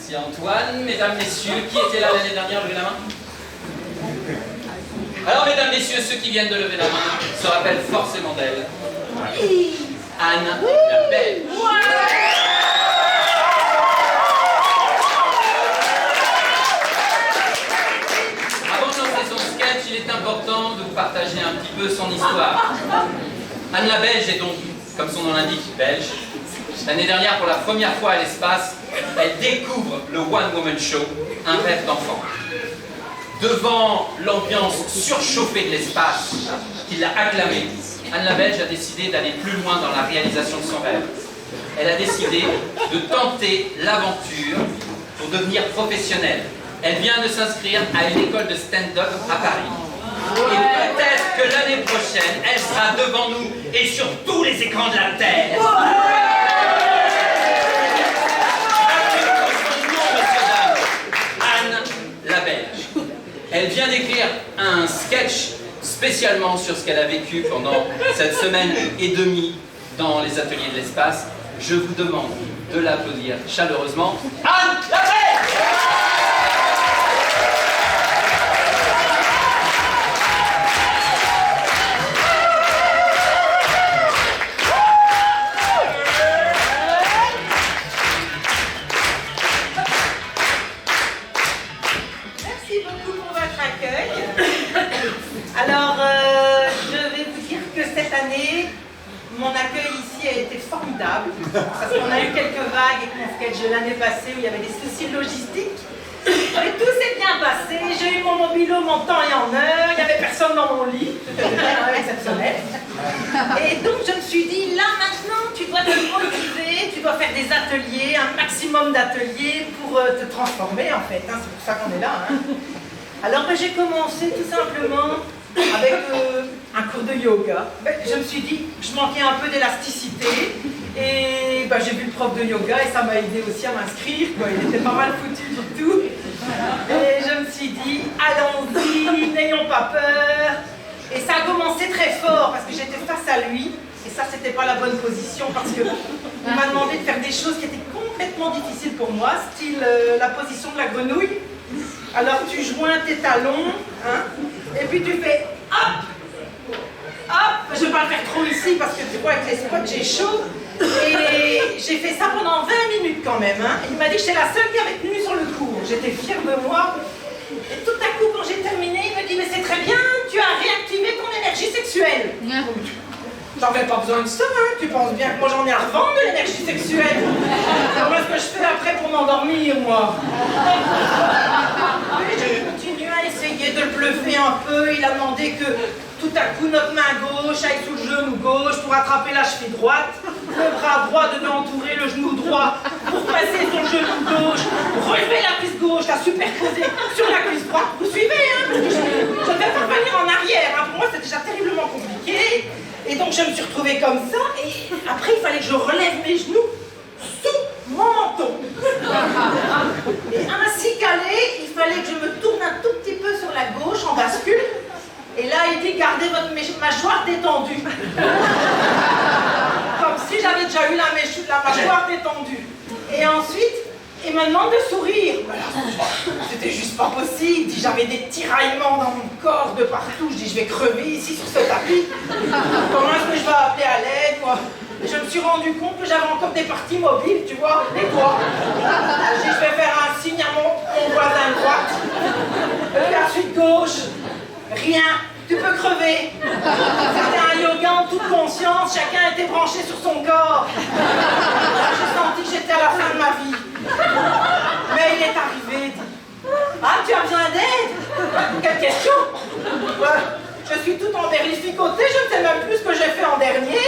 Merci Antoine. Mesdames, messieurs, qui était là l'année dernière, levez la main. Alors, mesdames, messieurs, ceux qui viennent de lever la main se rappellent forcément d'elle. Anne la Belge. Avant de lancer son sketch, il est important de vous partager un petit peu son histoire. Anne la Belge est donc, comme son nom l'indique, belge. L'année dernière, pour la première fois à l'espace, elle découvre le One Woman Show, un rêve d'enfant. Devant l'ambiance surchauffée de l'espace qui l'a acclamée, Anne la Belge a décidé d'aller plus loin dans la réalisation de son rêve. Elle a décidé de tenter l'aventure pour devenir professionnelle. Elle vient de s'inscrire à une école de stand-up à Paris. Et peut-être que l'année prochaine, elle sera devant nous et sur tous les écrans de la Terre. Anne la Belge. Elle vient d'écrire un sketch spécialement sur ce qu'elle a vécu pendant cette semaine et demie dans les ateliers de l'espace. Je vous demande de l'applaudir chaleureusement. Anne la Belge! Mon accueil ici a été formidable, parce qu'on a eu quelques vagues avec mon sketch de l'année passée où il y avait des soucis logistiques. Mais tout s'est bien passé, j'ai eu mon mobilo en temps et en heure, il n'y avait personne dans mon lit, c'était vraiment exceptionnel. Et donc je me suis dit, là maintenant tu dois te motiver, tu dois faire des ateliers, un maximum d'ateliers pour te transformer en fait, hein, c'est pour ça qu'on est là. Hein. Alors j'ai commencé tout simplement avec un cours de yoga. Je me suis dit que je manquais un peu d'élasticité et j'ai vu le prof de yoga et ça m'a aidé aussi à m'inscrire. Il était pas mal foutu du tout. Et je me suis dit, allons-y, n'ayons pas peur. Et ça a commencé très fort parce que j'étais face à lui et ça c'était pas la bonne position parce que il m'a demandé de faire des choses qui étaient complètement difficiles pour moi, style la position de la grenouille. Alors tu joins tes talons, hein, et puis tu fais hop, hop, je vais pas le faire trop ici parce que tu vois avec les spots j'ai chaud, et j'ai fait ça pendant 20 minutes quand même, hein. Il m'a dit que j'étais la seule qui avait tenu sur le cours, j'étais fière de moi, et tout à coup quand j'ai terminé, il me dit mais c'est très bien, tu as réactivé ton énergie sexuelle. J'en avais pas besoin de ça, hein. Tu penses bien que moi j'en ai à revendre de l'énergie sexuelle. Comment est-ce que je fais après pour m'endormir, moi? Et j'ai continué à essayer de le bluffer un peu. Il a demandé que tout à coup notre main gauche aille sous le genou gauche pour attraper la cheville droite, le bras droit devait entourer le genou droit pour passer sur le genou gauche, relever la cuisse gauche, la superposer sur la cuisse droite. Vous suivez, hein? Parce que je ne vais pas revenir en arrière, hein. Pour moi c'est déjà terriblement compliqué. Et donc je me suis retrouvée comme ça, et après il fallait que je relève mes genoux sous mon menton. Et ainsi calé, il fallait que je me tourne un tout petit peu sur la gauche en bascule. Et là il dit gardez votre mâchoire détendue. Comme si j'avais déjà eu la mâchoire détendue. Et ensuite, il me demande de sourire. C'était juste pas possible. Il dit j'avais des tiraillements dans mon corps de partout. Je dis je vais crever ici sur ce tapis. Comment est-ce que je vais appeler à l'aide, moi? Et je me suis rendu compte que j'avais encore des parties mobiles, tu vois, les doigts. Je dis je vais faire un signe à mon voisin de droite. Et puis ensuite gauche. Rien. Tu peux crever. C'était un yoga en toute conscience. Chacun était branché sur son corps. J'ai senti que j'étais à la fin de ma vie. Mais il est arrivé. Ah, tu as besoin d'aide? Quelle question? Ouais, je suis tout emberlificoté, je ne sais même plus ce que j'ai fait en dernier.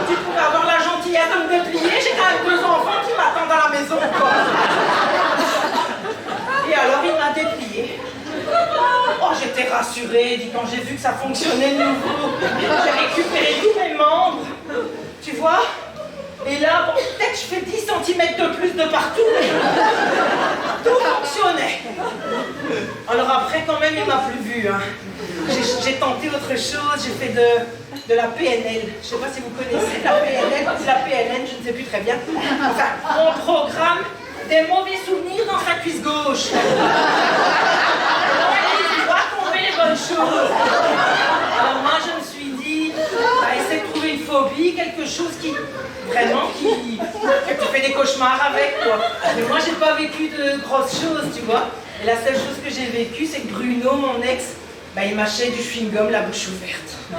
Tu pourrais avoir la gentillesse de me déplier, j'ai quand même 2 enfants qui m'attendent à la maison, quoi. Et alors il m'a déplié. Oh, j'étais rassurée, dit quand j'ai vu que ça fonctionnait de nouveau. J'ai récupéré tous mes membres, tu vois. Et là, bon, peut-être je fais 10 cm de plus de partout, mais tout fonctionnait. Alors après, quand même, il m'a plus vu. Hein. J'ai tenté autre chose, j'ai fait de la PNL. Je ne sais pas si vous connaissez la PNL, ou la PNN, je ne sais plus très bien. Enfin, on programme des mauvais souvenirs dans sa cuisse gauche. On va tomber les bonnes choses. Alors moi, je me suis dit, essaie de trouver une phobie, quelque chose qui, vraiment, que tu fais des cauchemars avec, quoi. Mais moi, j'ai pas vécu de grosses choses, tu vois. Et la seule chose que j'ai vécue, c'est que Bruno, mon ex, il mâchait du chewing-gum la bouche ouverte. Je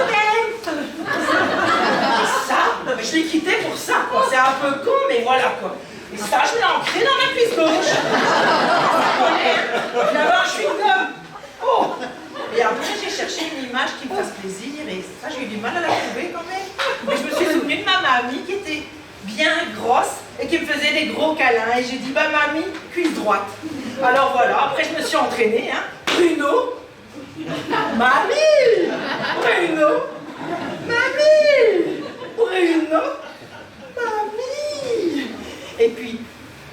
t'aime. Et ça, je l'ai quitté pour ça, quoi. C'est un peu con, mais voilà, quoi. Et ça, je l'ai ancré dans ma cuisse gauche. Il avait un chewing-gum. Oh. Et après, j'ai cherché une image qui me fasse plaisir, et ça, j'ai eu du mal à la trouver quand même. Mais je me suis souvenue de ma mamie qui était bien grosse et qui me faisait des gros câlins. Et j'ai dit, mamie, cuisse droite. Alors voilà, après je me suis entraînée, hein. Bruno, mamie, Bruno, mamie, Bruno, mamie. Et puis,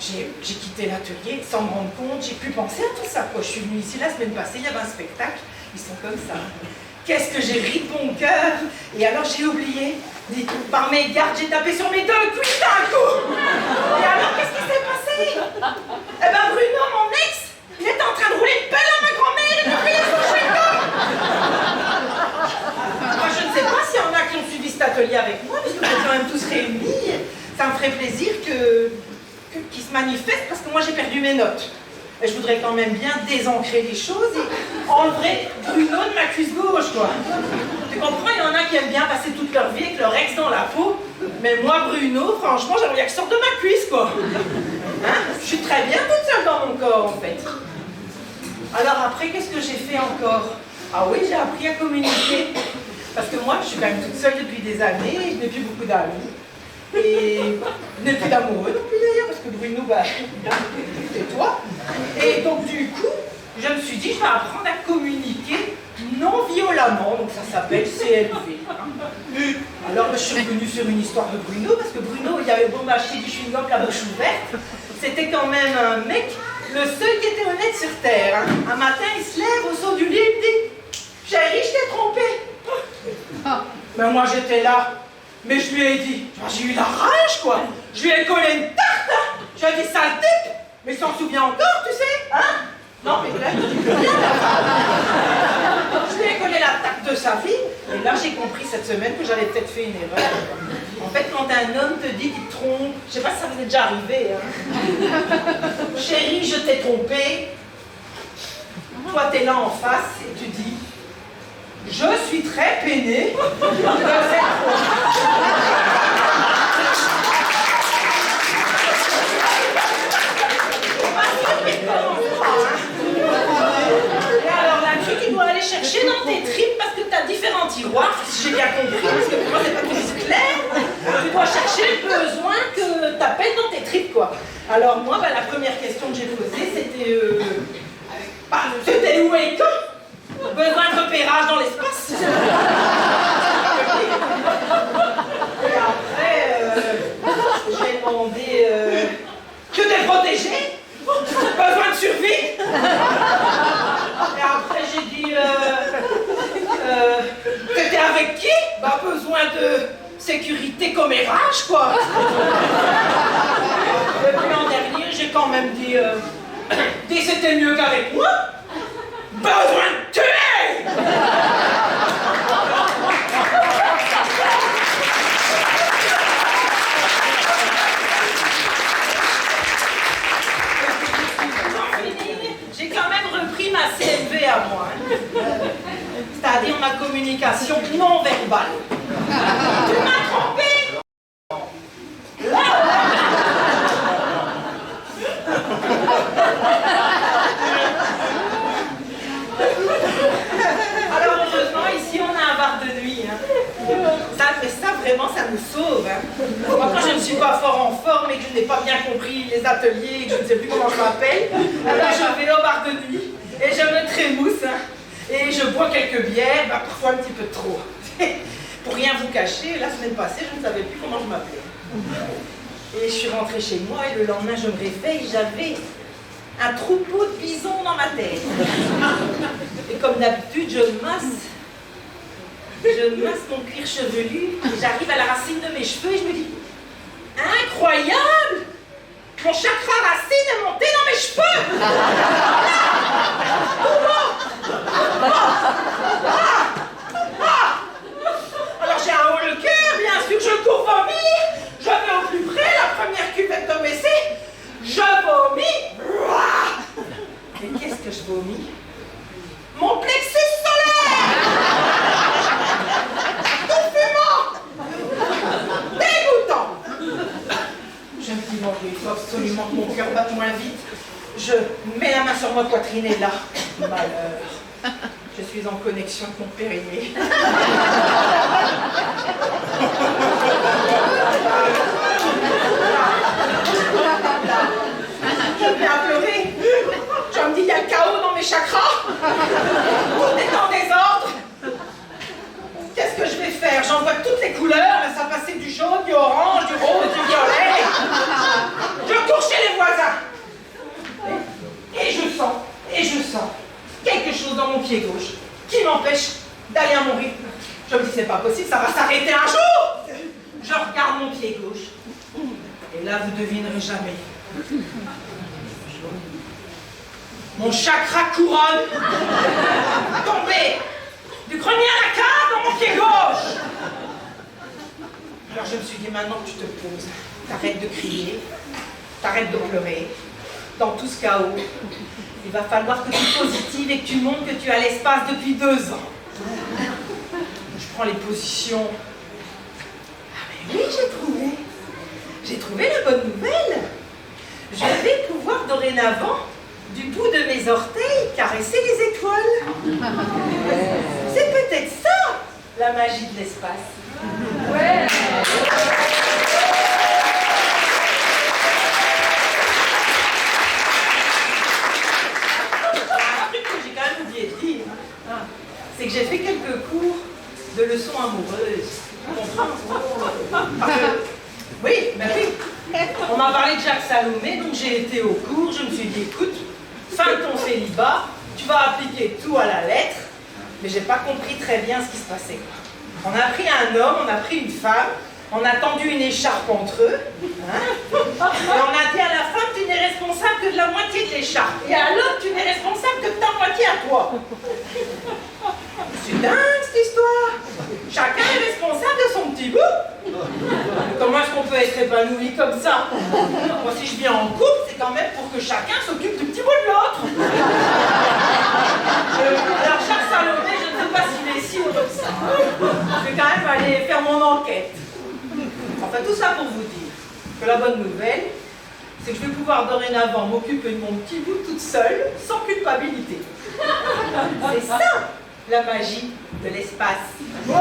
j'ai quitté l'atelier sans me rendre compte, j'ai pu penser à tout ça. Quand je suis venue ici la semaine passée, il y avait un spectacle, ils sont comme ça. Qu'est-ce que j'ai ri de mon cœur. Et alors j'ai oublié. Par mes gardes, j'ai tapé sur mes deux cuisses d'un coup. Et alors, qu'est-ce qui s'est passé? Eh ben, Bruno, mon ex, il était en train de rouler une pelle à ma grand-mère et de payer son chewing-gum. Moi, je ne sais pas s'il y en a qui ont suivi cet atelier avec moi, parce que vous êtes quand même tous réunis. Ça me ferait plaisir qu'ils se manifestent, parce que moi, j'ai perdu mes notes. Et je voudrais quand même bien désancrer les choses et enlever Bruno de ma cuisse gauche, quoi. Tu comprends, il y en a qui aiment bien passer toute leur vie avec leur ex dans la peau. Mais moi, Bruno, franchement, j'aimerais bien qu'il sorte de ma cuisse, quoi. Hein? Je suis très bien toute seule dans mon corps, en fait. Alors après, qu'est-ce que j'ai fait encore? Ah oui, j'ai appris à communiquer. Parce que moi, je suis quand même toute seule depuis des années et je n'ai plus beaucoup d'amis. Et je n'ai plus d'amoureux non plus d'ailleurs, parce que Bruno, c'est toi. Et donc du coup, je me suis dit, je vais apprendre à communiquer non violemment, donc ça s'appelle CLV. Alors je suis revenue sur une histoire de Bruno, parce que Bruno, il avait beau m'acheter du chewing-gum la bouche ouverte, c'était quand même un mec, le seul qui était honnête sur Terre. Hein. Un matin, il se lève au saut du lit, il me dit, chérie, je t'ai trompé. Mais moi j'étais là. Mais je lui ai dit, j'ai eu la rage, quoi. Je lui ai collé une tarte, hein. Je lui ai dit, sale type. Mais il s'en souvient encore, tu sais, hein. Non, mais là, je lui ai collé la tarte de sa vie. Et là, j'ai compris cette semaine que j'avais peut-être fait une erreur. En fait, quand un homme te dit qu'il te trompe, je sais pas si ça vous est déjà arrivé, hein. Chérie, je t'ai trompé. Toi, t'es là en face et tu dis, je suis très peinée. Et alors là-dessus, tu dois aller chercher dans tes tripes parce que tu as différents tiroirs, si j'ai bien compris, parce que pour moi, c'est pas tout clair. Tu dois chercher le besoin que tu appelles dans tes tripes, quoi. Alors moi, la première question que j'ai posée, c'était... c'était où et quand? Besoin de repérage dans l'espace. Et après, j'ai demandé que t'es protégé. Besoin de survie. Et après, j'ai dit t'étais avec qui? Besoin de sécurité commérage, quoi. Et puis en dernier, j'ai quand même dit c'était mieux qu'avec moi. Besoin de tuer! J'ai quand même repris ma CLV à moi. Hein. C'est-à-dire ma communication non verbale. Tu m'as trompé! Alors heureusement, ici on a un bar de nuit. Hein. Ça vraiment, ça nous sauve. Hein. Moi, quand je ne suis pas fort en forme et que je n'ai pas bien compris les ateliers et que je ne sais plus comment je m'appelle, alors je vais au bar de nuit et je me trémousse. Hein. Et je bois quelques bières, parfois un petit peu trop. Pour rien vous cacher, la semaine passée, je ne savais plus comment je m'appelais. Et je suis rentrée chez moi et le lendemain, je me réveille, j'avais un troupeau de bisons dans ma tête. Et comme d'habitude, je masse mon cuir chevelu, et j'arrive à la racine de mes cheveux et je me dis, incroyable! Mon chakra racine est monté dans mes cheveux! Alors j'ai un haut le cœur, bien sûr, je cours vomir, je vais au plus près, la première cuvette de WC, je vomis. Mais qu'est-ce que je vomis? Mon plexus solaire! Tout fumant! Dégoûtant! Je me dis, bon, il faut absolument que mon cœur batte moins vite. Je mets la main sur ma poitrine et là, malheur, je suis en connexion avec mon périnée. Je me mets à pleurer. Je me dis, il y a le chaos dans mes chakras. Tout est en désordre. Qu'est-ce que je vais faire? J'en vois toutes les couleurs, mais ça passait du jaune, du orange, du rose, du violet. Je cours chez les voisins. Et je sens quelque chose dans mon pied gauche qui m'empêche d'aller à mon rythme. Je me dis, c'est pas possible, ça va s'arrêter un jour. Je regarde mon pied gauche. Et là, vous devinerez jamais. Mon chakra couronne tombé du grenier à la cave dans mon pied gauche. Alors je me suis dit, maintenant que tu te poses, t'arrêtes de crier, t'arrêtes de pleurer. Dans tout ce chaos, il va falloir que tu sois positive et que tu montres que tu as l'espace depuis 2 ans. Je prends les positions. Ah mais oui, j'ai trouvé la bonne nouvelle. Je vais pouvoir dorénavant, du bout de mes orteils, caresser les étoiles. C'est peut-être ça, la magie de l'espace. Ouais. C'est que j'ai fait quelques cours de leçons amoureuses. Oui, ben oui. On m'a parlé de Jacques Salomé, donc j'ai été au cours. Je me suis dit, écoute, fin de ton célibat, tu vas appliquer tout à la lettre. Mais j'ai pas compris très bien ce qui se passait. On a pris un homme, on a pris une femme, on a tendu une écharpe entre eux. Hein, et on a dit à la femme, tu n'es responsable que de la moitié de l'écharpe. Et à l'autre, tu n'es responsable que de ta moitié à toi. C'est dingue cette histoire. Chacun est responsable de son petit bout. Comment est-ce qu'on peut être épanoui comme ça? Moi, si je viens en couple, c'est quand même pour que chacun s'occupe du petit bout de l'autre. Alors, Jacques Salomé, je ne sais pas s'il est si heureux que ça. Je vais quand même aller faire mon enquête. Enfin, tout ça pour vous dire que la bonne nouvelle, c'est que je vais pouvoir dorénavant m'occuper de mon petit bout toute seule, sans culpabilité. C'est ça, la magie de l'espace. Ouais!